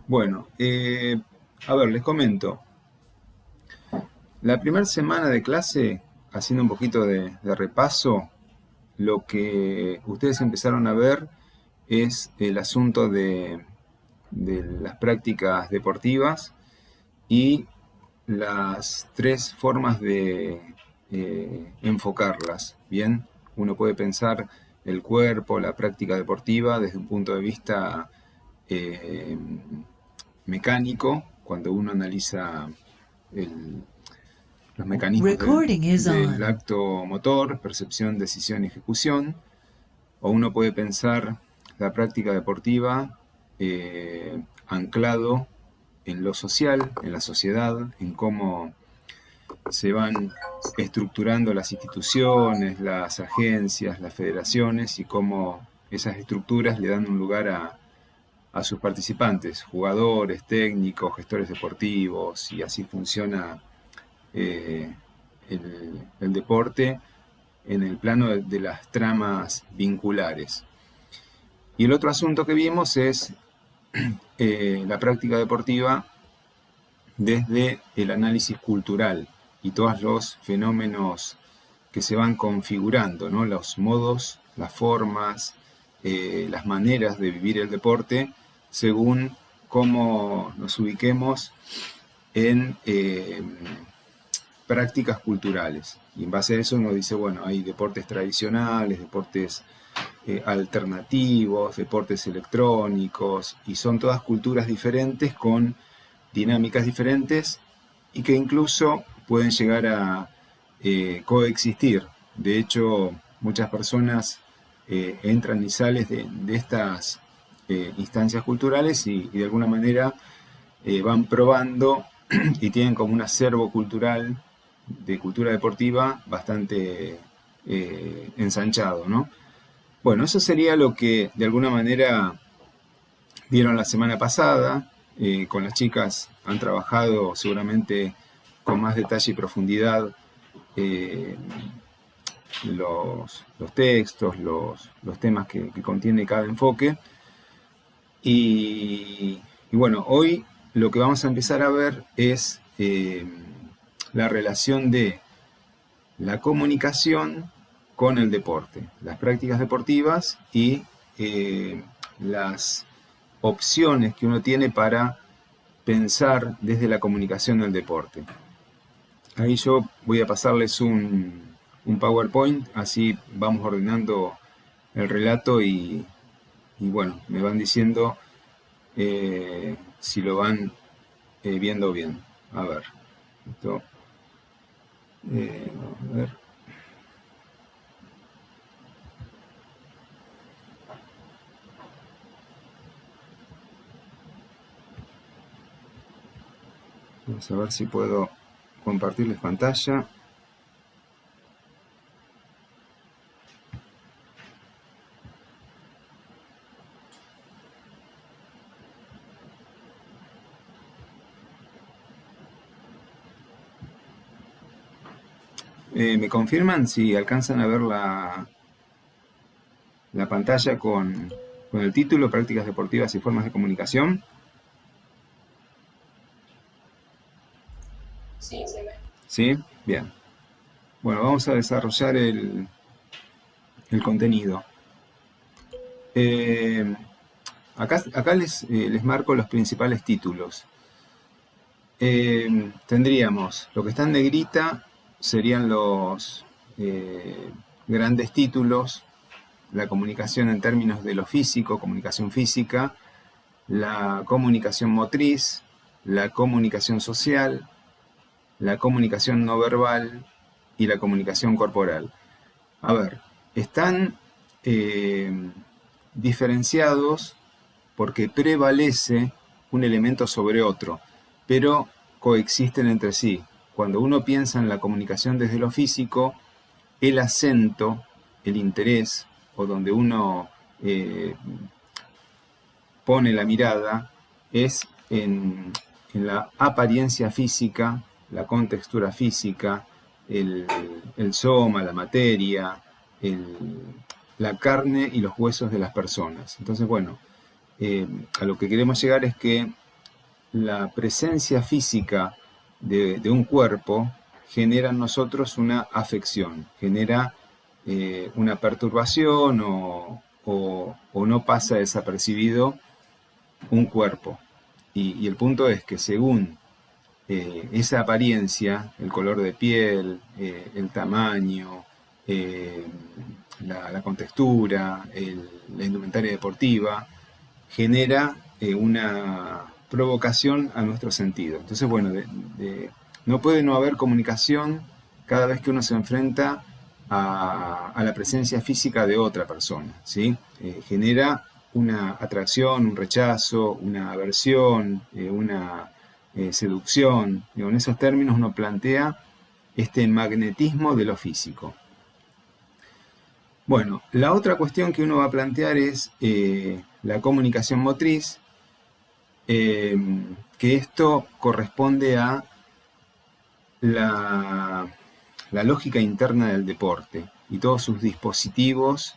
Bueno, a ver, les comento. La primera semana de clase, haciendo un poquito de repaso, lo que ustedes empezaron a ver es el asunto de las prácticas deportivas y las tres formas de enfocarlas. Bien, uno puede pensar el cuerpo, la práctica deportiva desde un punto de vista eh, mecánico, cuando uno analiza el- los mecanismos Recording is del on. acto motor, percepción, decisión y ejecución, o uno puede pensar la práctica deportiva anclado en lo social, en la sociedad, en cómo se van estructurando las instituciones, las agencias, las federaciones y cómo esas estructuras le dan un lugar a sus participantes, jugadores, técnicos, gestores deportivos, y así funciona el deporte en el plano de las tramas vinculares. Y el otro asunto que vimos es la práctica deportiva desde el análisis cultural y todos los fenómenos que se van configurando, ¿no? Los modos, las formas, las maneras de vivir el deporte según cómo nos ubiquemos en prácticas culturales. Y en base a eso uno dice, bueno, hay deportes tradicionales, deportes alternativos, deportes electrónicos, y son todas culturas diferentes con dinámicas diferentes y que incluso pueden llegar a coexistir. De hecho, muchas personas entran y salen de estas instancias culturales y de alguna manera van probando y tienen como un acervo cultural de cultura deportiva bastante ensanchado, ¿no? Bueno, eso sería lo que de alguna manera vieron la semana pasada. Con las chicas han trabajado seguramente con más detalle y profundidad eh, los textos, los temas que contiene cada enfoque. Y bueno, hoy lo que vamos a empezar a ver es la relación de la comunicación con el deporte, las prácticas deportivas y las opciones que uno tiene para pensar desde la comunicación del deporte. Ahí yo voy a pasarles un PowerPoint, así vamos ordenando el relato y bueno, me van diciendo si lo van viendo bien. A ver, esto, a ver. Vamos a ver si puedo compartirles pantalla. ¿Me confirman si alcanzan a ver la pantalla con el título Prácticas deportivas y formas de comunicación? Sí, se ve. ¿Sí? Bien. Bueno, vamos a desarrollar el contenido. Eh, acá les marco los principales títulos. Tendríamos, lo que está en negrita serían los grandes títulos, la comunicación en términos de lo físico, comunicación física, la comunicación motriz, la comunicación social, la comunicación no verbal y la comunicación corporal. A ver, están diferenciados porque prevalece un elemento sobre otro, pero coexisten entre sí. Cuando uno piensa en la comunicación desde lo físico, el acento, el interés, o donde uno pone la mirada, es en la apariencia física, la contextura física, el, el soma, la materia, la carne y los huesos de las personas. Entonces, bueno, a lo que queremos llegar es que la presencia física de un cuerpo genera en nosotros una afección, genera una perturbación o no pasa desapercibido un cuerpo. Y el punto es que según esa apariencia, el color de piel, el tamaño, la contextura, la indumentaria deportiva, genera una provocación a nuestro sentido. Entonces, bueno, no puede no haber comunicación cada vez que uno se enfrenta a la presencia física de otra persona, ¿sí? Genera una atracción, un rechazo, una aversión, una seducción. Digo, en esos términos uno plantea este magnetismo de lo físico. Bueno, la otra cuestión que uno va a plantear es la comunicación motriz, que esto corresponde a la lógica interna del deporte y todos sus dispositivos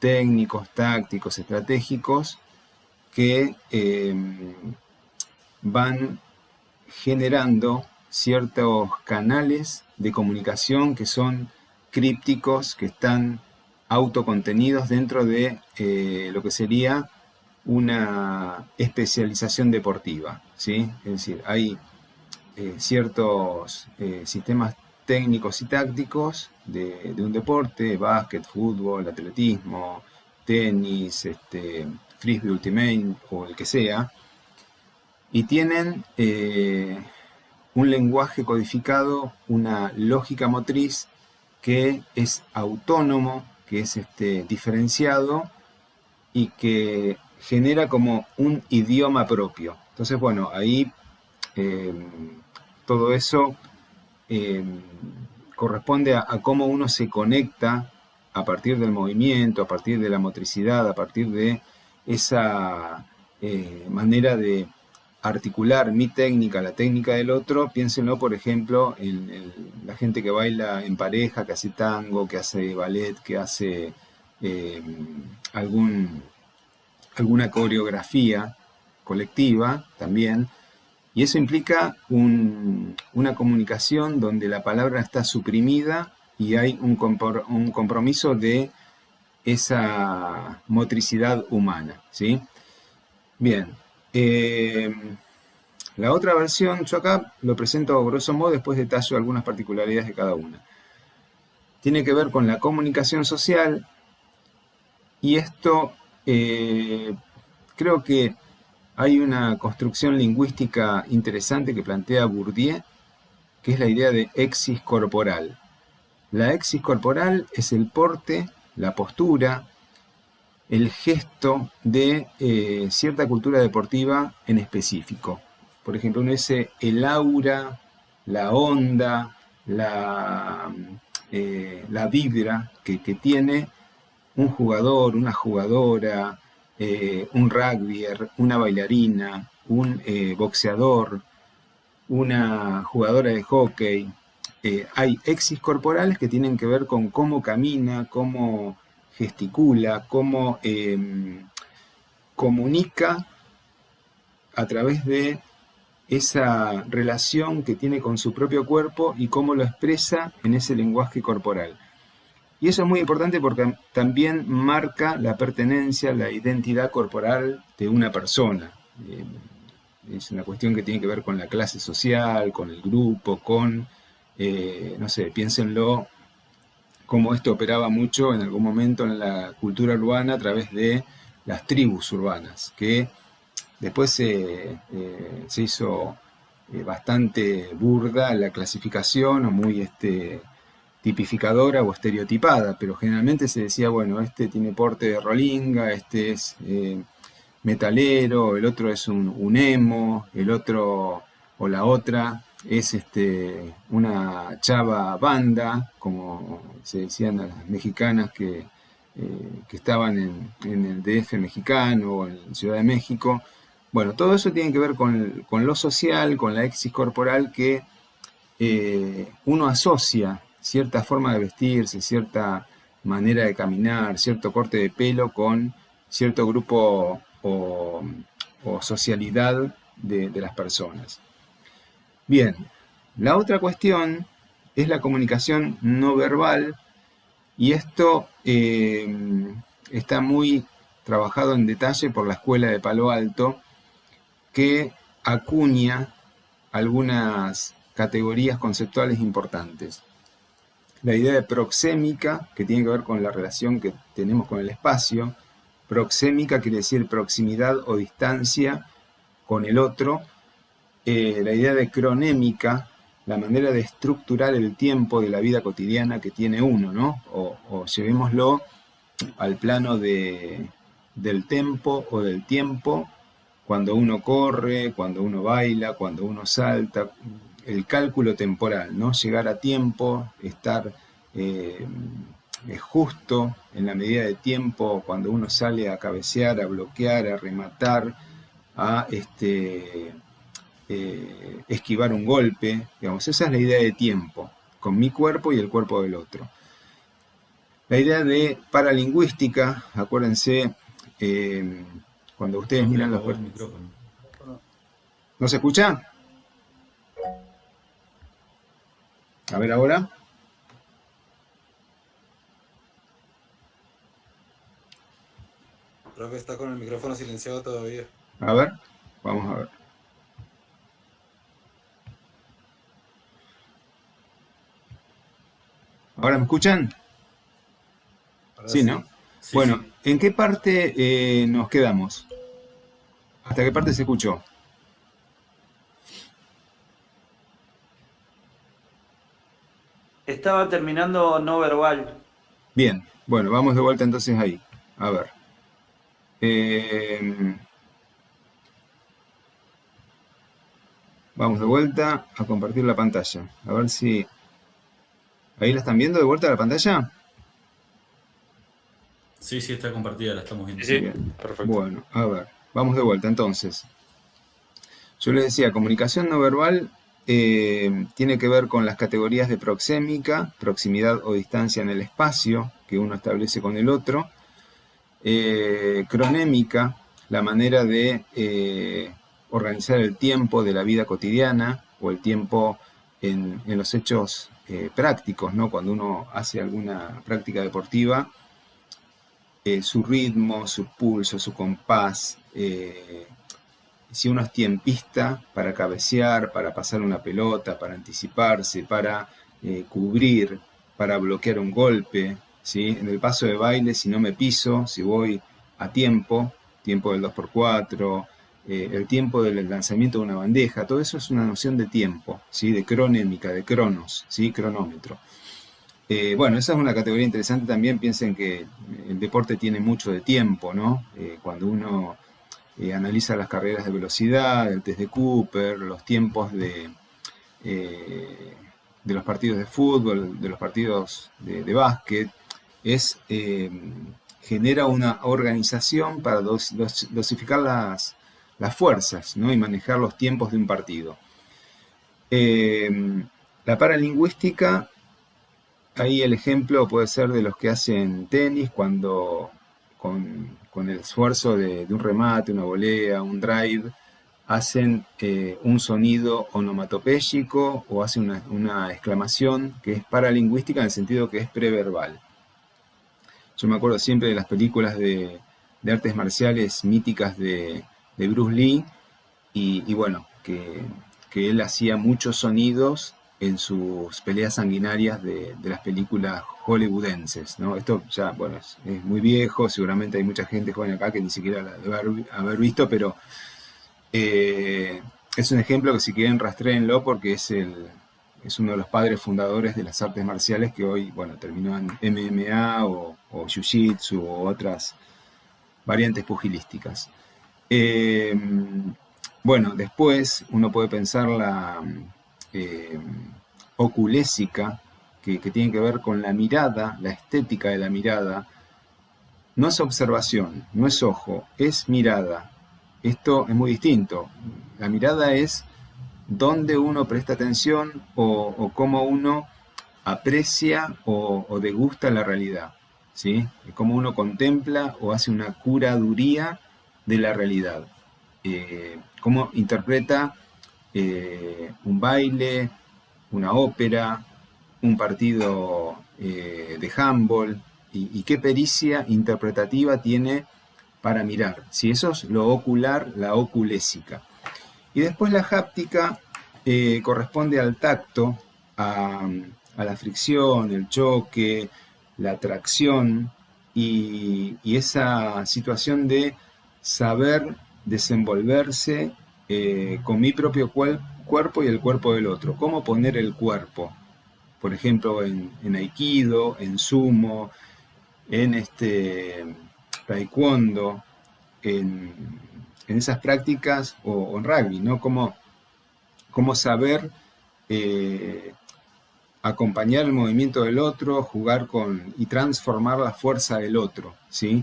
técnicos, tácticos, estratégicos que van generando ciertos canales de comunicación que son crípticos, que están autocontenidos dentro de lo que sería una especialización deportiva, ¿sí? Es decir, hay ciertos sistemas técnicos y tácticos de un deporte, básquet, fútbol, atletismo, tenis, frisbee ultimate o el que sea, y tienen un lenguaje codificado, una lógica motriz que es autónomo, que es diferenciado y que genera como un idioma propio. Entonces, bueno, ahí todo eso corresponde a cómo uno se conecta a partir del movimiento, a partir de la motricidad, a partir de esa manera de articular mi técnica, la técnica del otro. Piénsenlo, por ejemplo, en la gente que baila en pareja, que hace tango, que hace ballet, que hace alguna coreografía colectiva también. Y eso implica una comunicación donde la palabra está suprimida y hay un compromiso de esa motricidad humana, ¿sí? Bien. La otra versión, yo acá lo presento a grosso modo, después detallo algunas particularidades de cada una. Tiene que ver con la comunicación social y esto creo que hay una construcción lingüística interesante que plantea Bourdieu, que es la idea de exis corporal. La exis corporal es el porte, la postura, el gesto de cierta cultura deportiva en específico. Por ejemplo, uno dice el aura, la onda, la vibra que tiene un jugador, una jugadora, un rugbyer, una bailarina, un boxeador, una jugadora de hockey. Hay exis corporales que tienen que ver con cómo camina, cómo gesticula, cómo comunica a través de esa relación que tiene con su propio cuerpo y cómo lo expresa en ese lenguaje corporal. Y eso es muy importante porque también marca la pertenencia, la identidad corporal de una persona. Es una cuestión que tiene que ver con la clase social, con el grupo, con, no sé, piénsenlo, cómo esto operaba mucho en algún momento en la cultura urbana a través de las tribus urbanas, que después se hizo bastante burda la clasificación o muy tipificadora o estereotipada, pero generalmente se decía, bueno, este tiene porte de rolinga, este es metalero, el otro es un emo, el otro o la otra es una chava banda, como se decían a las mexicanas que estaban en el DF mexicano o en Ciudad de México. Bueno, todo eso tiene que ver con lo social, con la exis corporal que uno asocia cierta forma de vestirse, cierta manera de caminar, cierto corte de pelo con cierto grupo o socialidad de las personas. Bien, la otra cuestión es la comunicación no verbal, y esto está muy trabajado en detalle por la Escuela de Palo Alto, que acuña algunas categorías conceptuales importantes. La idea de proxémica, que tiene que ver con la relación que tenemos con el espacio. Proxémica quiere decir proximidad o distancia con el otro. La idea de cronémica, la manera de estructurar el tiempo de la vida cotidiana que tiene uno, ¿no? O llevémoslo al plano del tempo o del tiempo, cuando uno corre, cuando uno baila, cuando uno salta, el cálculo temporal, ¿no? Llegar a tiempo, estar justo en la medida de tiempo cuando uno sale a cabecear, a bloquear, a rematar, a esquivar un golpe, digamos, esa es la idea de tiempo, con mi cuerpo y el cuerpo del otro. La idea de paralingüística, acuérdense, cuando ustedes miran los... ¿No se escucha? A ver ahora. Creo que está con el micrófono silenciado todavía. A ver, vamos a ver. ¿Ahora me escuchan? Ahora Sí, ¿no? Sí, Bueno, sí. ¿en qué parte nos quedamos? ¿Hasta qué parte se escuchó? Estaba terminando no verbal. Bien, bueno, vamos de vuelta entonces ahí. A ver. Vamos de vuelta a compartir la pantalla. A ver si... ¿Ahí la están viendo de vuelta la pantalla? Sí, sí, está compartida, la estamos viendo. Sí, Bien. perfecto. Bueno, a ver, vamos de vuelta entonces. Yo les decía, comunicación no verbal tiene que ver con las categorías de proxémica, proximidad o distancia en el espacio que uno establece con el otro. Cronémica, la manera de organizar el tiempo de la vida cotidiana o el tiempo en los hechos prácticos, ¿no? Cuando uno hace alguna práctica deportiva, su ritmo, su pulso, su compás, si uno es tiempista para cabecear, para pasar una pelota, para anticiparse, para cubrir, para bloquear un golpe, ¿sí? En el paso de baile, si no me piso, si voy a tiempo del 2x4, el tiempo del lanzamiento de una bandeja, todo eso es una noción de tiempo, ¿sí? De cronémica, de cronos, ¿sí? Cronómetro. Bueno, esa es una categoría interesante también. Piensen que el deporte tiene mucho de tiempo, ¿no? Cuando uno analiza las carreras de velocidad, el test de Cooper, los tiempos de los partidos de fútbol, de los partidos de básquet, genera una organización para dosificar las fuerzas, ¿no? Y manejar los tiempos de un partido. La paralingüística, ahí el ejemplo puede ser de los que hacen tenis, cuando con el esfuerzo de un remate, una volea, un drive, hacen un sonido onomatopéyico o hacen una exclamación que es paralingüística en el sentido que es preverbal. Yo me acuerdo siempre de las películas de artes marciales míticas de Bruce Lee, y bueno, que él hacía muchos sonidos en sus peleas sanguinarias de las películas hollywoodenses, ¿no? Esto ya, bueno, es muy viejo, seguramente hay mucha gente joven acá que ni siquiera la debe haber visto, pero es un ejemplo que si quieren rastréenlo porque es uno de los padres fundadores de las artes marciales que hoy, bueno, terminó en MMA o Jiu-Jitsu o otras variantes pugilísticas. Bueno, después uno puede pensar la oculésica, que tiene que ver con la mirada, la estética de la mirada. No es observación, no es ojo, es mirada. Esto es muy distinto. La mirada es dónde uno presta atención o cómo uno aprecia o degusta la realidad, ¿sí? Cómo uno contempla o hace una curaduría de la realidad. cómo interpreta un baile, una ópera, un partido de handball, y qué pericia interpretativa tiene para mirar. Si eso es lo ocular, la oculésica. Y después la háptica corresponde al tacto, a la fricción, el choque, la atracción y esa situación de saber desenvolverse con mi propio cuerpo y el cuerpo del otro. Cómo poner el cuerpo, por ejemplo, en aikido, en sumo, en taekwondo, en esas prácticas, o en rugby, ¿no? Cómo saber acompañar el movimiento del otro, jugar y transformar la fuerza del otro, ¿sí?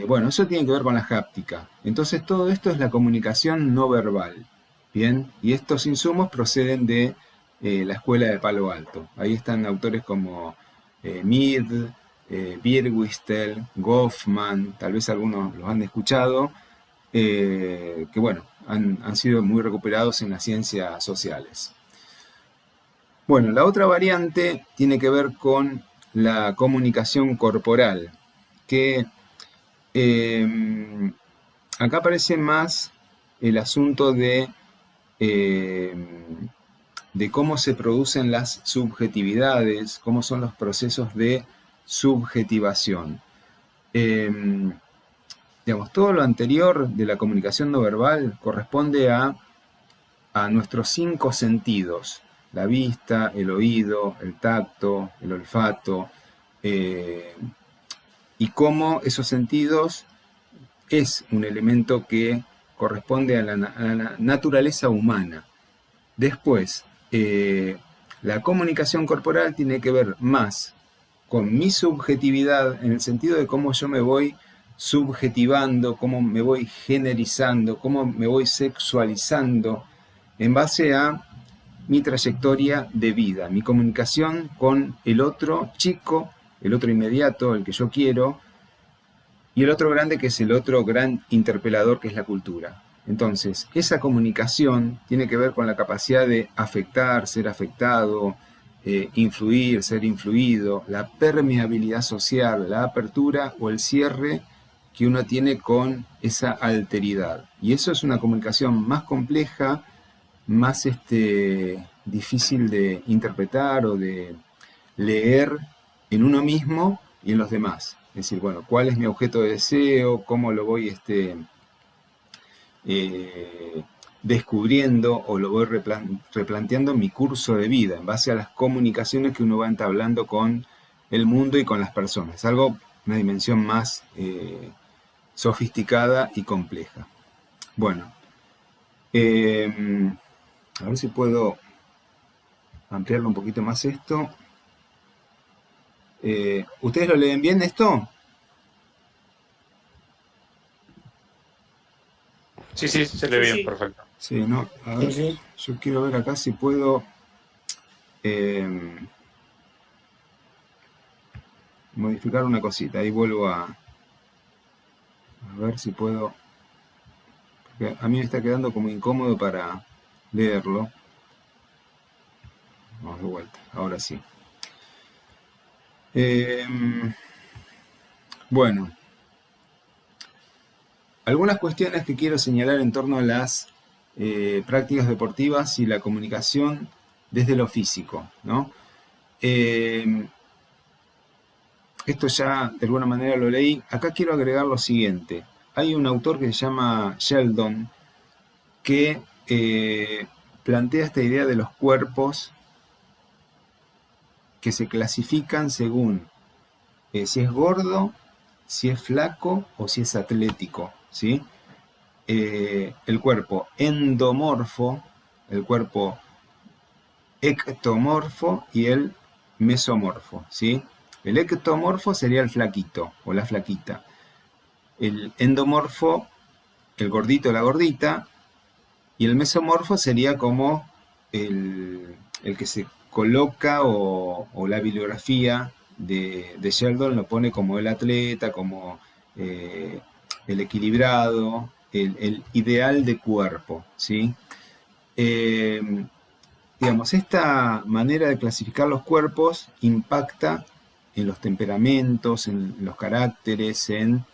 Bueno, eso tiene que ver con la háptica. Entonces todo esto es la comunicación no verbal, ¿bien? Y estos insumos proceden de la escuela de Palo Alto. Ahí están autores como Mead, Birwistel, Goffman, tal vez algunos los han escuchado, que bueno, han sido muy recuperados en las ciencias sociales. Bueno, la otra variante tiene que ver con la comunicación corporal, que acá aparece más el asunto de cómo se producen las subjetividades, cómo son los procesos de subjetivación. Digamos, todo lo anterior de la comunicación no verbal corresponde a nuestros 5 sentidos: la vista, el oído, el tacto, el olfato, y cómo esos sentidos es un elemento que corresponde a la naturaleza humana. Después, la comunicación corporal tiene que ver más con mi subjetividad, en el sentido de cómo yo me voy subjetivando, cómo me voy generizando, cómo me voy sexualizando en base a mi trayectoria de vida, mi comunicación con el otro chico, el otro inmediato, el que yo quiero, y el otro grande, que es el otro gran interpelador, que es la cultura. Entonces, esa comunicación tiene que ver con la capacidad de afectar, ser afectado, influir, ser influido, la permeabilidad social, la apertura o el cierre que uno tiene con esa alteridad. Y eso es una comunicación más compleja, más difícil de interpretar o de leer en uno mismo y en los demás. Es decir, bueno, ¿cuál es mi objeto de deseo? ¿Cómo lo voy descubriendo o lo voy replanteando mi curso de vida en base a las comunicaciones que uno va entablando con el mundo y con las personas? Algo, una dimensión más sofisticada y compleja. Bueno, a ver si puedo ampliarlo un poquito más esto. ¿Ustedes lo leen bien esto? Sí, se lee bien, Sí. perfecto. Sí, no, a ver, yo quiero ver acá si puedo modificar una cosita. Ahí vuelvo a ver si puedo, porque a mí me está quedando como incómodo para leerlo. Vamos de vuelta, ahora sí. Bueno, algunas cuestiones que quiero señalar en torno a las prácticas deportivas y la comunicación desde lo físico, ¿no? Esto ya de alguna manera lo leí. Acá quiero agregar lo siguiente. Hay un autor que se llama Sheldon que plantea esta idea de los cuerpos que se clasifican según si es gordo, si es flaco o si es atlético, ¿sí? El cuerpo endomorfo, el cuerpo ectomorfo y el mesomorfo, ¿sí? El ectomorfo sería el flaquito o la flaquita. El endomorfo, el gordito o la gordita. Y el mesomorfo sería como el que se coloca, o la bibliografía de Sheldon lo pone como el atleta, como el equilibrado, el ideal de cuerpo, ¿sí? Digamos, esta manera de clasificar los cuerpos impacta en los temperamentos, en los caracteres, en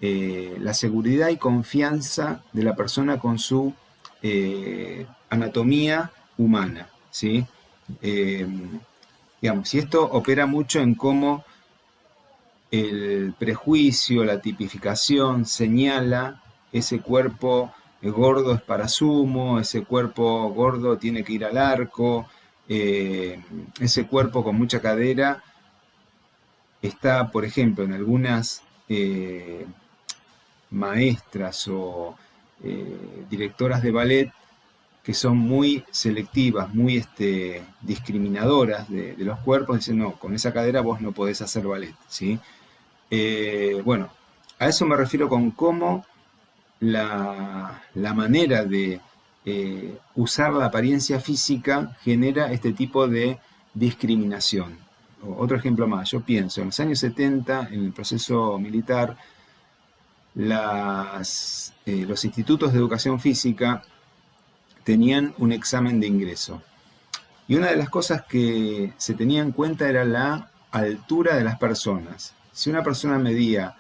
la seguridad y confianza de la persona con su anatomía humana, ¿sí? Digamos, y esto opera mucho en cómo el prejuicio, la tipificación señala ese cuerpo gordo es para sumo, ese cuerpo gordo tiene que ir al arco, ese cuerpo con mucha cadera está, por ejemplo, en algunas maestras o directoras de ballet que son muy selectivas, muy discriminadoras de los cuerpos, dicen, no, con esa cadera vos no podés hacer ballet, ¿sí? Bueno, a eso me refiero con cómo la manera de usar la apariencia física genera este tipo de discriminación. Otro ejemplo más, yo pienso, en los años 70, en el proceso militar, los institutos de educación física tenían un examen de ingreso. Y una de las cosas que se tenía en cuenta era la altura de las personas. Si una persona medía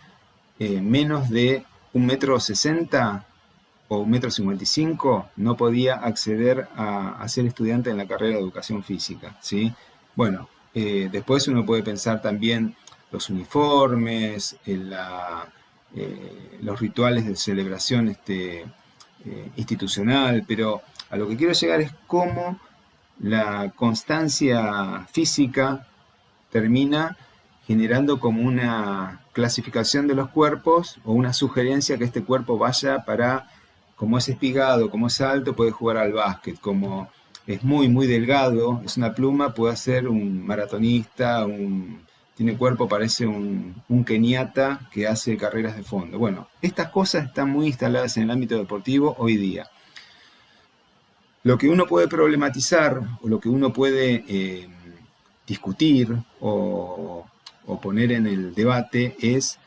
menos de 1,60 m o 1,55 m, no podía acceder a ser estudiante en la carrera de educación física, ¿sí? Bueno, después uno puede pensar también los uniformes, los rituales de celebración institucional, pero a lo que quiero llegar es cómo la constancia física termina generando como una clasificación de los cuerpos o una sugerencia que este cuerpo vaya para, como es espigado, como es alto, puede jugar al básquet, como es muy, muy delgado, es una pluma, puede ser un maratonista, tiene cuerpo, parece un keniata que hace carreras de fondo. Bueno, estas cosas están muy instaladas en el ámbito deportivo hoy día. Lo que uno puede problematizar o lo que uno puede discutir o poner en el debate es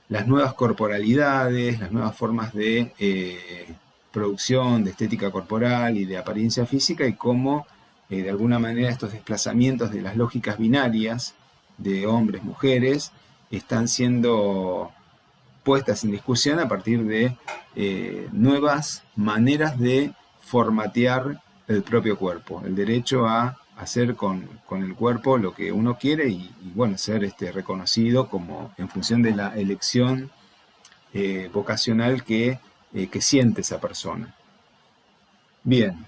las nuevas corporalidades, las nuevas formas de producción, de estética corporal y de apariencia física, y cómo de alguna manera estos desplazamientos de las lógicas binarias de hombres, mujeres, están siendo puestas en discusión a partir de nuevas maneras de formatear el propio cuerpo, el derecho a hacer con el cuerpo lo que uno quiere y bueno, ser reconocido como en función de la elección vocacional que siente esa persona. Bien,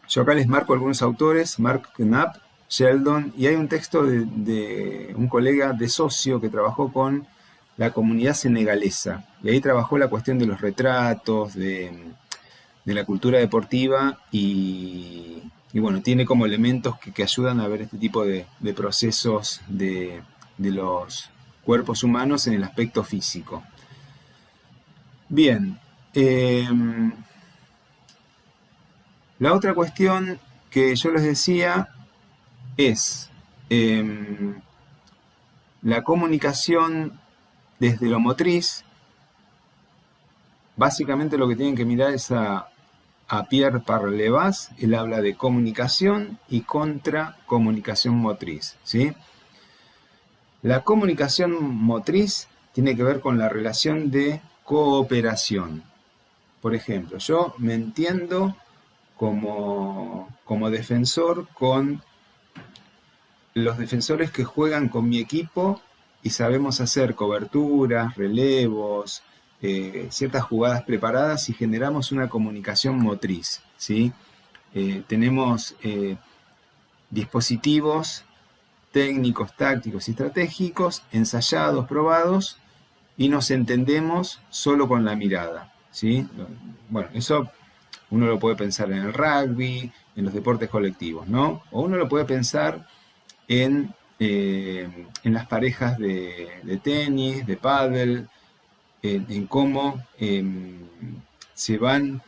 yo acá les marco algunos autores, Mark Knapp, Sheldon, y hay un texto de un colega de socio que trabajó con la comunidad senegalesa, y ahí trabajó la cuestión de los retratos, de la cultura deportiva, y bueno, tiene como elementos que ayudan a ver este tipo de procesos de los cuerpos humanos en el aspecto físico. Bien, la otra cuestión que yo les decía es la comunicación desde lo motriz. Básicamente lo que tienen que mirar es a Pierre Parlevas. Él habla de comunicación y contracomunicación motriz, ¿sí? La comunicación motriz tiene que ver con la relación de cooperación. Por ejemplo, yo me entiendo como defensor con los defensores que juegan con mi equipo y sabemos hacer coberturas, relevos, ciertas jugadas preparadas y generamos una comunicación motriz, ¿sí? Tenemos dispositivos técnicos, tácticos y estratégicos ensayados, probados, y nos entendemos solo con la mirada, ¿sí? Bueno, eso uno lo puede pensar en el rugby, en los deportes colectivos, ¿no? O uno lo puede pensar en las parejas de tenis, de pádel, en cómo se van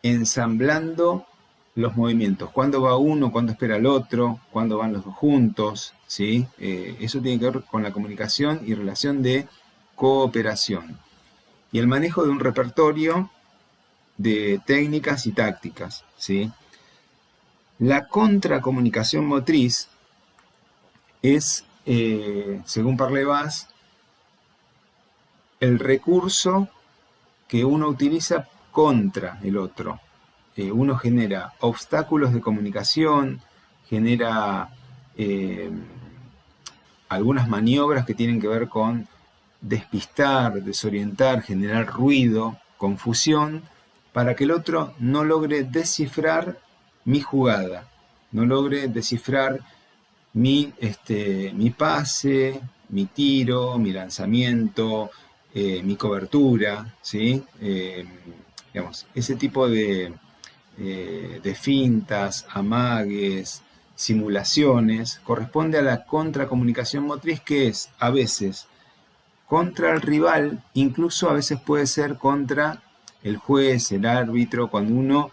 ensamblando los movimientos. ¿Cuándo va uno? ¿Cuándo espera el otro? ¿Cuándo van los dos juntos? ¿Sí? Eso tiene que ver con la comunicación y relación de cooperación. y el manejo de un repertorio de técnicas y tácticas, ¿sí? La contracomunicación motriz es, según Parlevas, el recurso que uno utiliza contra el otro. Uno genera obstáculos de comunicación, genera algunas maniobras que tienen que ver con despistar, desorientar, generar ruido, confusión, para que el otro no logre descifrar mi jugada, no logre descifrar mi pase, mi tiro, mi lanzamiento, mi cobertura, ¿sí? Digamos, ese tipo de fintas, amagues, simulaciones, corresponde a la contracomunicación motriz, que es a veces contra el rival, incluso a veces puede ser contra el juez, el árbitro, cuando uno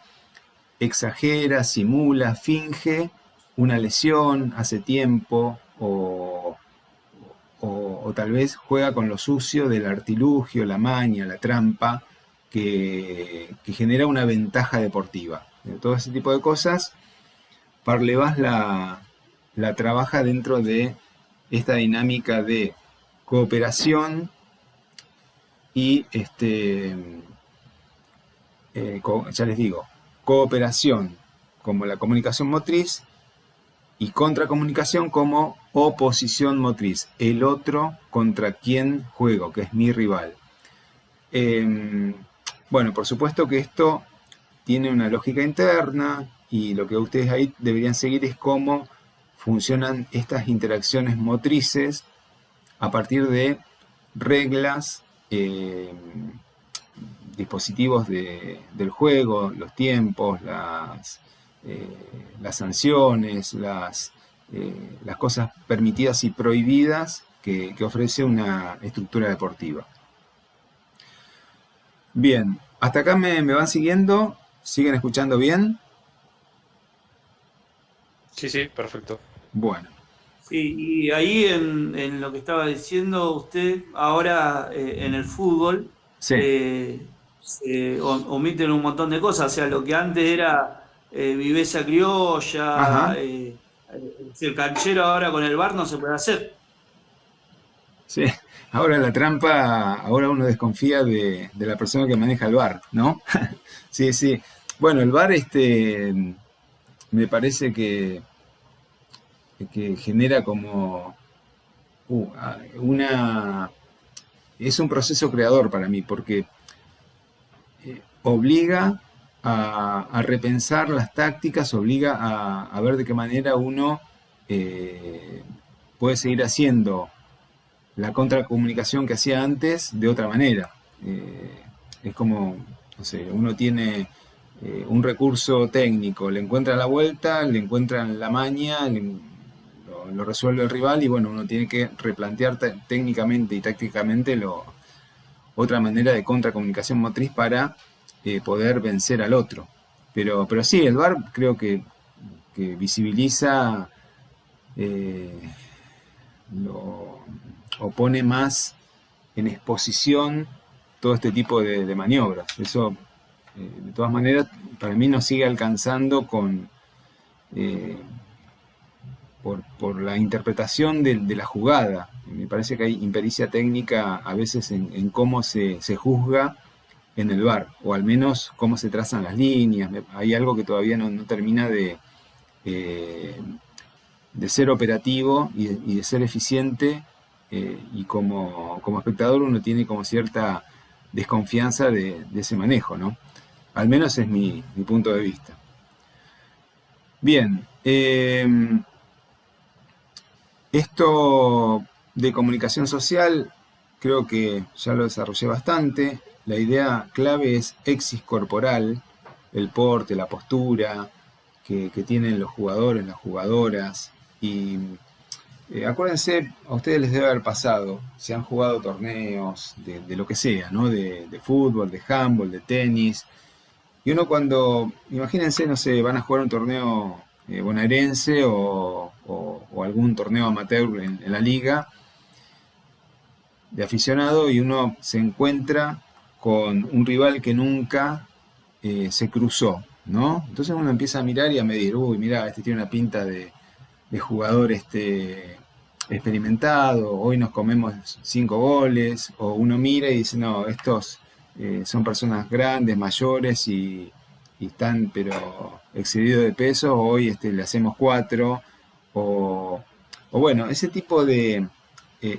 exagera, simula, finge una lesión hace tiempo o tal vez juega con lo sucio del artilugio, la maña, la trampa, que genera una ventaja deportiva. Todo ese tipo de cosas, Parlevas la trabaja dentro de esta dinámica de cooperación y, ya les digo, cooperación como la comunicación motriz y contracomunicación como oposición motriz, el otro contra quien juego, que es mi rival. Bueno, por supuesto que esto tiene una lógica interna y lo que ustedes ahí deberían seguir es cómo funcionan estas interacciones motrices a partir de reglas, dispositivos del juego, los tiempos, las sanciones, las cosas permitidas y prohibidas que ofrece una estructura deportiva. Bien, hasta acá me van siguiendo, ¿siguen escuchando bien? Sí, sí, perfecto. Bueno. Sí, y ahí en lo que estaba diciendo usted, ahora en el fútbol Sí. se omiten un montón de cosas, o sea, lo que antes era viveza criolla, Ajá. El canchero ahora con el VAR no se puede hacer. Sí, ahora la trampa, ahora uno desconfía de la persona que maneja el VAR, ¿no? Sí, sí. Bueno, el VAR me parece que genera como es un proceso creador para mí, porque obliga a repensar las tácticas, obliga a ver de qué manera uno puede seguir haciendo la contracomunicación que hacía antes de otra manera. Es como, no sé, uno tiene un recurso técnico, le encuentra la vuelta, le encuentran la maña, lo resuelve el rival y bueno, uno tiene que replantear técnicamente y tácticamente otra manera de contracomunicación motriz para poder vencer al otro. Pero sí, el VAR creo que visibiliza o pone más en exposición todo este tipo de maniobras. Eso, de todas maneras, para mí nos sigue alcanzando por la interpretación de la jugada. Me parece que hay impericia técnica a veces en cómo se juzga en el VAR, o al menos cómo se trazan las líneas. Hay algo que todavía no termina de ser operativo y de ser eficiente, y como espectador uno tiene como cierta desconfianza de ese manejo, ¿no? Al menos es mi punto de vista. Bien, esto de comunicación social creo que ya lo desarrollé bastante. La idea clave es exis corporal, el porte, la postura que tienen los jugadores, las jugadoras. Y acuérdense, a ustedes les debe haber pasado, si han jugado torneos de lo que sea, ¿no? De fútbol, de handball, de tenis. Y uno cuando, imagínense, no sé, van a jugar un torneo bonaerense o algún torneo amateur en la liga de aficionado y uno se encuentra con un rival que nunca se cruzó, ¿no? Entonces uno empieza a mirar y a medir, uy, mirá, este tiene una pinta de jugador experimentado, hoy nos comemos 5 goles, o uno mira y dice, no, estos son personas grandes, mayores y están pero excedidos de peso, hoy le hacemos 4, o bueno, ese tipo de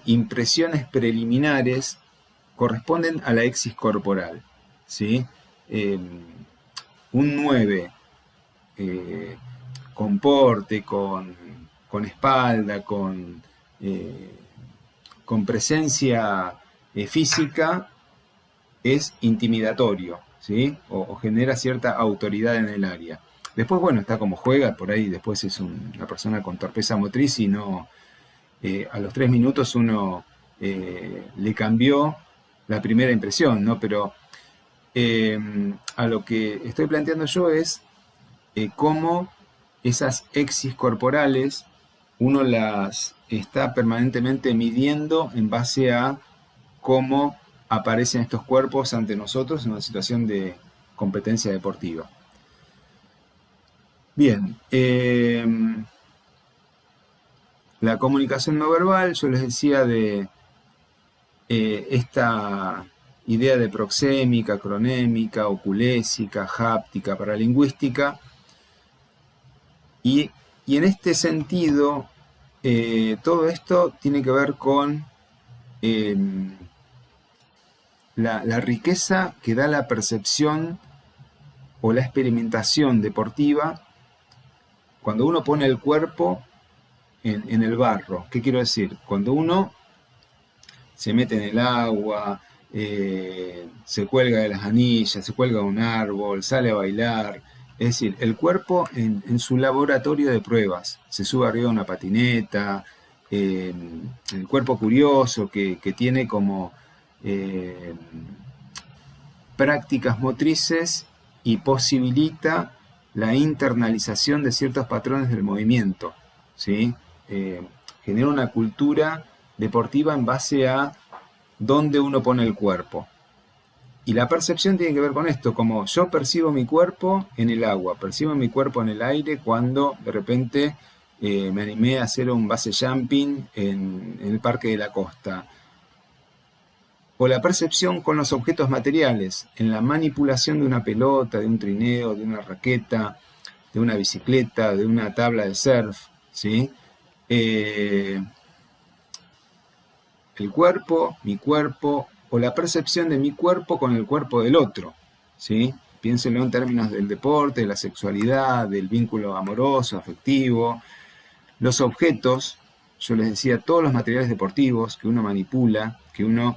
impresiones preliminares corresponden a la exis corporal, ¿sí? Un 9 con porte, con espalda, con presencia física, es intimidatorio, ¿sí? O genera cierta autoridad en el área. Después, bueno, está como juega, por ahí después es una persona con torpeza motriz y no, a los 3 minutos uno le cambió la primera impresión, ¿no? Pero a lo que estoy planteando yo es cómo esas exis corporales uno las está permanentemente midiendo en base a cómo aparecen estos cuerpos ante nosotros en una situación de competencia deportiva. Bien, la comunicación no verbal, yo les decía de esta idea de proxémica, cronémica, oculésica, háptica, paralingüística, y en este sentido, todo esto tiene que ver con la riqueza que da la percepción o la experimentación deportiva cuando uno pone el cuerpo en el barro. ¿Qué quiero decir? Cuando uno se mete en el agua, se cuelga de las anillas, se cuelga de un árbol, sale a bailar. Es decir, el cuerpo en su laboratorio de pruebas. Se sube arriba de una patineta, el cuerpo curioso que tiene como prácticas motrices y posibilita la internalización de ciertos patrones del movimiento, ¿sí? Genera una cultura deportiva en base a dónde uno pone el cuerpo. Y la percepción tiene que ver con esto, como yo percibo mi cuerpo en el agua, percibo mi cuerpo en el aire cuando de repente me animé a hacer un base jumping en el Parque de la Costa. O la percepción con los objetos materiales, en la manipulación de una pelota, de un trineo, de una raqueta, de una bicicleta, de una tabla de surf, ¿sí? El cuerpo, mi cuerpo, o la percepción de mi cuerpo con el cuerpo del otro, ¿sí? Piénsenlo en términos del deporte, de la sexualidad, del vínculo amoroso, afectivo. Los objetos, yo les decía, todos los materiales deportivos que uno manipula, que uno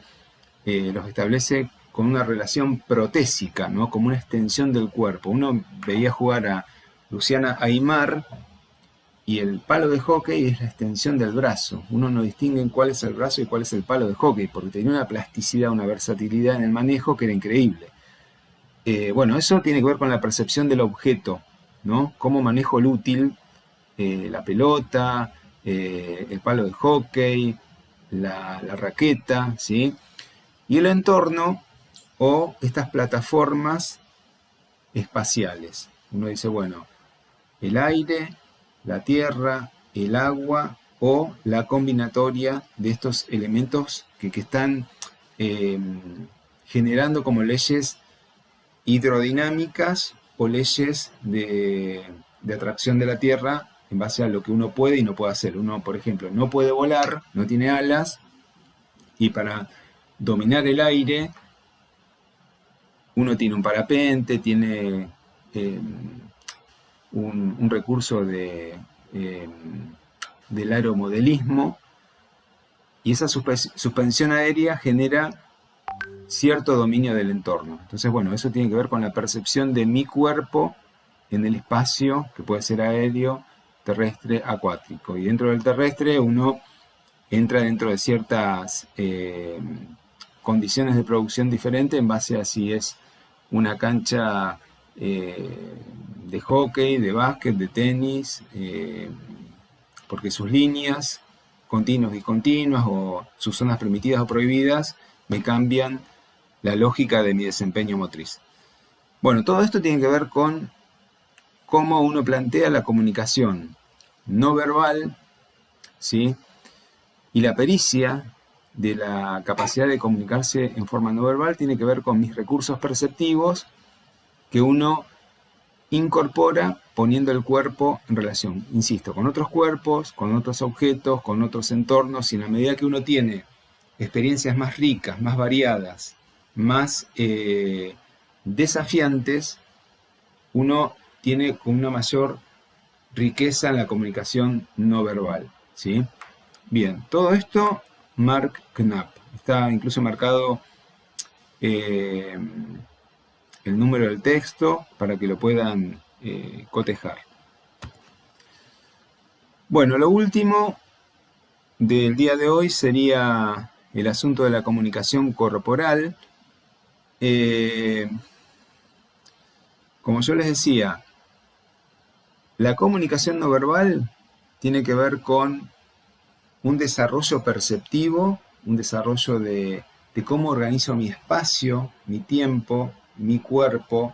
los establece con una relación protésica, ¿no? Como una extensión del cuerpo. Uno veía jugar a Luciana Aymar y el palo de hockey es la extensión del brazo. Uno no distingue en cuál es el brazo y cuál es el palo de hockey, porque tenía una plasticidad, una versatilidad en el manejo que era increíble. Bueno, eso tiene que ver con la percepción del objeto, ¿no? Cómo manejo el útil, la pelota, el palo de hockey, la raqueta, ¿sí? Y el entorno o estas plataformas espaciales. Uno dice, bueno, el aire, la tierra, el agua o la combinatoria de estos elementos que están generando como leyes hidrodinámicas o leyes de atracción de la tierra en base a lo que uno puede y no puede hacer. Uno, por ejemplo, no puede volar, no tiene alas, y para dominar el aire uno tiene un parapente, tiene un recurso del aeromodelismo, y esa suspensión aérea genera cierto dominio del entorno. Entonces, bueno, eso tiene que ver con la percepción de mi cuerpo en el espacio, que puede ser aéreo, terrestre, acuático. Y dentro del terrestre uno entra dentro de ciertas condiciones de producción diferentes en base a si es una cancha de hockey, de básquet, de tenis, porque sus líneas continuas y discontinuas o sus zonas permitidas o prohibidas me cambian la lógica de mi desempeño motriz. Bueno, todo esto tiene que ver con cómo uno plantea la comunicación no verbal, ¿sí? Y la pericia de la capacidad de comunicarse en forma no verbal tiene que ver con mis recursos perceptivos que uno incorpora poniendo el cuerpo en relación, insisto, con otros cuerpos, con otros objetos, con otros entornos, y en la medida que uno tiene experiencias más ricas, más variadas, más desafiantes, uno tiene una mayor riqueza en la comunicación no verbal, ¿sí? Bien, todo esto Mark Knapp. Está incluso marcado el número del texto para que lo puedan cotejar. Bueno, lo último del día de hoy sería el asunto de la comunicación corporal. Como yo les decía, la comunicación no verbal tiene que ver con un desarrollo perceptivo, un desarrollo de cómo organizo mi espacio, mi tiempo, mi cuerpo,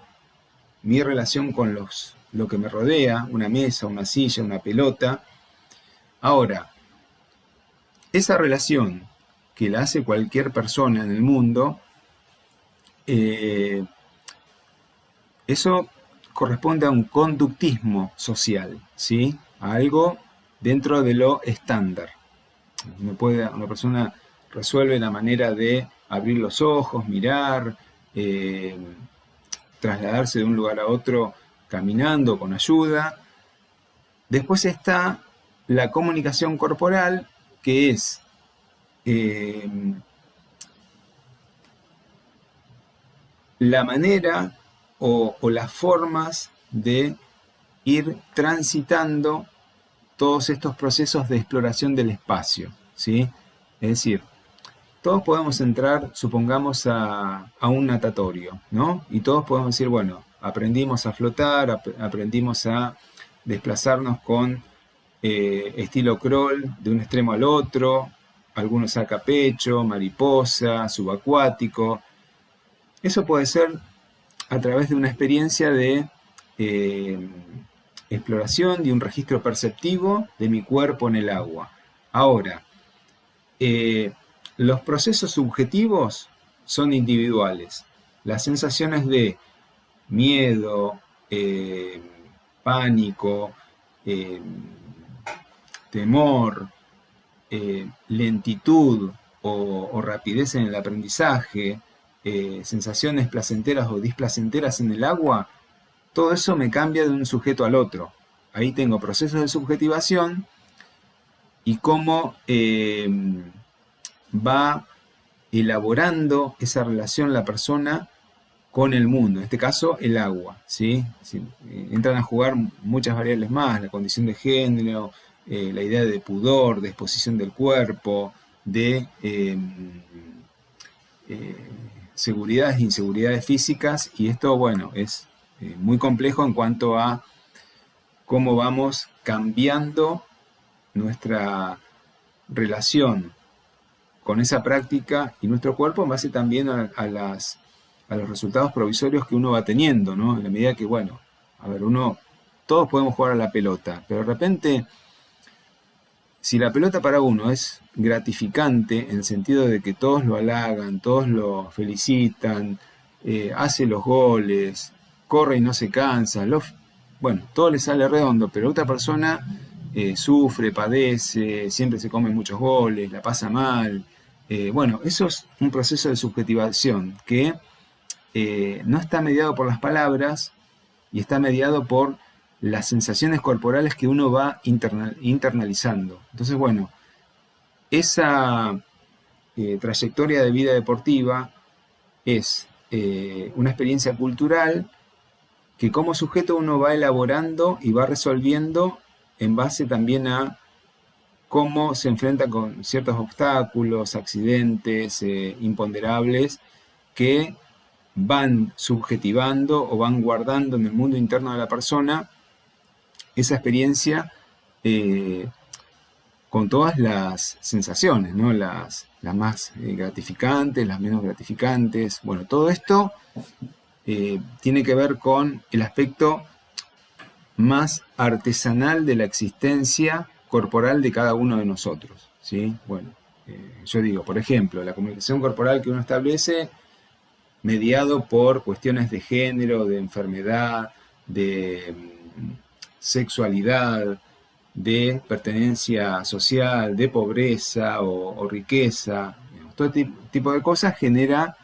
mi relación con lo que me rodea, una mesa, una silla, una pelota. Ahora, esa relación que la hace cualquier persona en el mundo, eso corresponde a un conductismo social, ¿sí? A algo dentro de lo estándar. Una persona resuelve la manera de abrir los ojos, mirar, trasladarse de un lugar a otro caminando con ayuda. Después está la comunicación corporal, que es la manera o las formas de ir transitando todos estos procesos de exploración del espacio, ¿sí? Es decir, todos podemos entrar, supongamos, a un natatorio, ¿no? Y todos podemos decir, bueno, aprendimos a flotar, aprendimos a desplazarnos con estilo crawl de un extremo al otro, algunos saca pecho, mariposa, subacuático. Eso puede ser a través de una experiencia de exploración, de un registro perceptivo de mi cuerpo en el agua. Ahora, los procesos subjetivos son individuales. Las sensaciones de miedo, pánico, temor, lentitud o rapidez en el aprendizaje, sensaciones placenteras o displacenteras en el agua, todo eso me cambia de un sujeto al otro. Ahí tengo procesos de subjetivación y cómo va elaborando esa relación la persona con el mundo, en este caso el agua, ¿sí? Entran a jugar muchas variables más, la condición de género, la idea de pudor, de exposición del cuerpo, de seguridades e inseguridades físicas, y esto, bueno, es muy complejo en cuanto a cómo vamos cambiando nuestra relación con esa práctica y nuestro cuerpo en base también a los resultados provisorios que uno va teniendo, ¿no? En la medida que, bueno, a ver, todos podemos jugar a la pelota, pero de repente, si la pelota para uno es gratificante en el sentido de que todos lo halagan, todos lo felicitan, hace los goles, corre y no se cansa, bueno, todo le sale redondo, pero otra persona sufre, padece, siempre se come muchos goles, la pasa mal. Bueno, eso es un proceso de subjetivación que no está mediado por las palabras y está mediado por las sensaciones corporales que uno va internalizando. Entonces, bueno, esa trayectoria de vida deportiva es una experiencia cultural que como sujeto uno va elaborando y va resolviendo en base también a cómo se enfrenta con ciertos obstáculos, accidentes, imponderables que van subjetivando o van guardando en el mundo interno de la persona esa experiencia con todas las sensaciones, ¿no? Las más gratificantes, las menos gratificantes. Bueno, todo esto tiene que ver con el aspecto más artesanal de la existencia corporal de cada uno de nosotros, ¿sí? Bueno, yo digo, por ejemplo, la comunicación corporal que uno establece mediado por cuestiones de género, de enfermedad, de sexualidad, de pertenencia social, de pobreza o riqueza, todo tipo de cosas genera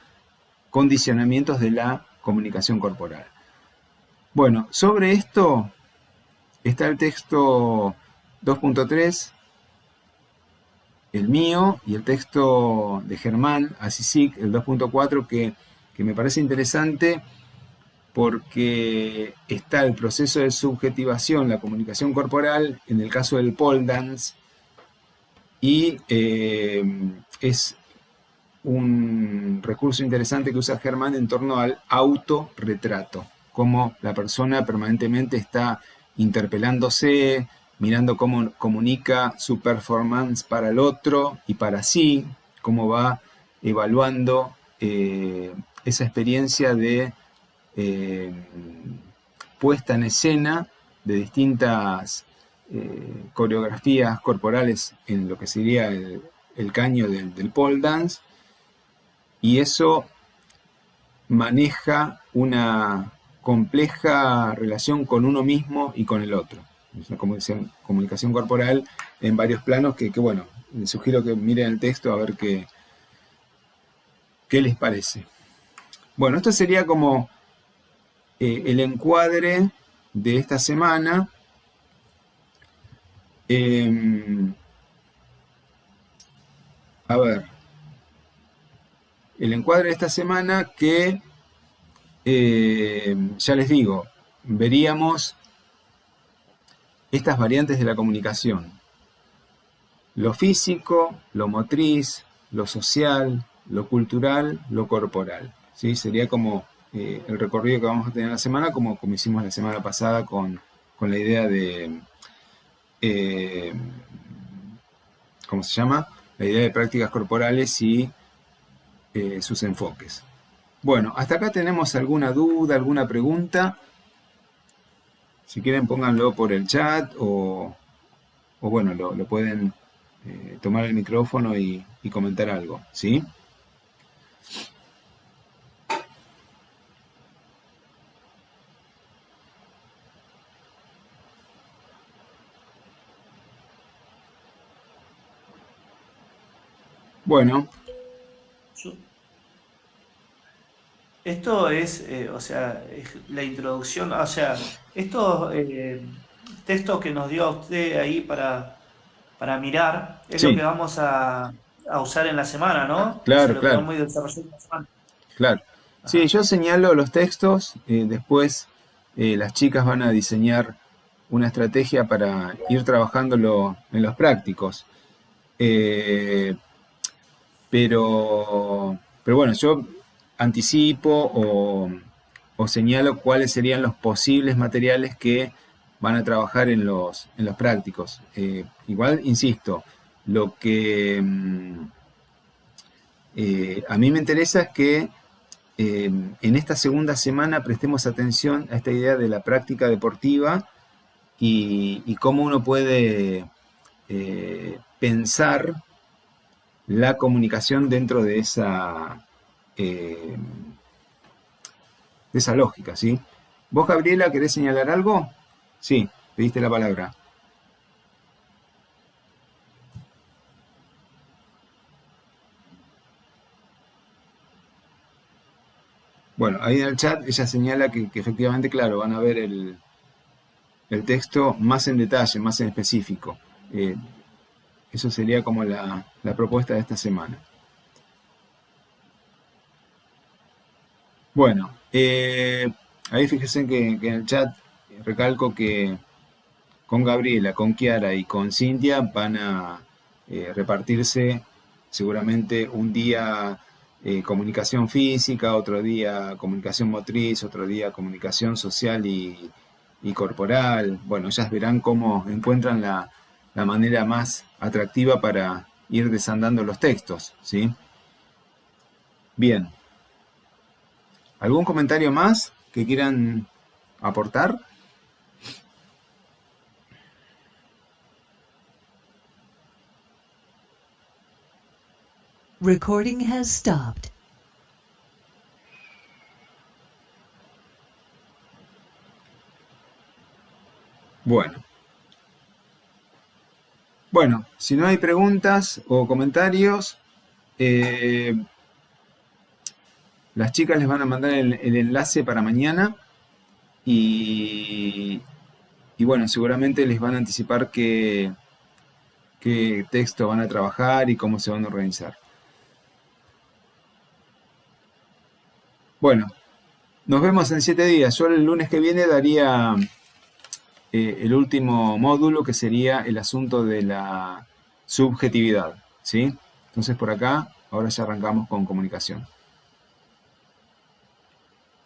condicionamientos de la comunicación corporal. Bueno, sobre esto está el texto 2.3, el mío, y el texto de Germán Asisic, el 2.4, que me parece interesante porque está el proceso de subjetivación, la comunicación corporal, en el caso del pole dance, y es un recurso interesante que usa Germán en torno al autorretrato, cómo la persona permanentemente está interpelándose, mirando cómo comunica su performance para el otro y para sí, cómo va evaluando esa experiencia de puesta en escena de distintas coreografías corporales en lo que sería el caño del pole dance, y eso maneja una compleja relación con uno mismo y con el otro. Es una comunicación corporal en varios planos que bueno, les sugiero que miren el texto a ver qué les parece. Bueno, esto sería como el encuadre de esta semana. A ver, el encuadre de esta semana que, ya les digo, veríamos estas variantes de la comunicación: lo físico, lo motriz, lo social, lo cultural, lo corporal, ¿sí? Sería como el recorrido que vamos a tener la semana, como hicimos la semana pasada con la idea de, ¿cómo se llama? La idea de prácticas corporales y sus enfoques. Bueno, hasta acá tenemos alguna duda, alguna pregunta. Si quieren pónganlo por el chat o bueno, lo pueden tomar el micrófono y comentar algo, ¿sí? Bueno. Esto es, o sea, es la introducción, o sea, estos textos que nos dio a usted ahí para mirar, es Sí. lo que vamos a usar en la semana, ¿no? Claro, o sea, lo claro. que vamos a ir desarrollando en la semana. Claro. Ajá. Sí, yo señalo los textos, después las chicas van a diseñar una estrategia para ir trabajándolo en los prácticos. Pero bueno, yo anticipo o señalo cuáles serían los posibles materiales que van a trabajar en los prácticos. Igual, insisto, lo que a mí me interesa es que en esta segunda semana prestemos atención a esta idea de la práctica deportiva y cómo uno puede pensar la comunicación dentro de esa lógica, ¿sí? ¿Vos, Gabriela, querés señalar algo? Sí, pediste la palabra. Bueno, ahí en el chat ella señala que efectivamente, claro, van a ver el texto más en detalle, más en específico. Eso sería como la propuesta de esta semana. Bueno, ahí fíjense que en el chat recalco que con Gabriela, con Kiara y con Cintia van a repartirse seguramente un día comunicación física, otro día comunicación motriz, otro día comunicación social y corporal. Bueno, ellas verán cómo encuentran la manera más atractiva para ir desandando los textos, ¿sí? Bien. ¿Algún comentario más que quieran aportar? Recording has stopped. Bueno, si no hay preguntas o comentarios, las chicas les van a mandar el enlace para mañana y bueno, seguramente les van a anticipar qué texto van a trabajar y cómo se van a organizar. Bueno, nos vemos en 7 días. Yo el lunes que viene daría el último módulo, que sería el asunto de la subjetividad, ¿sí? Entonces por acá, ahora ya arrancamos con comunicación.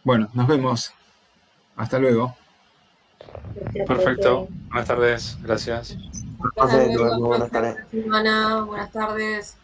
Bueno, nos vemos. Hasta luego. Perfecto. Buenas tardes. Gracias. Buenas tardes. Buenas tardes.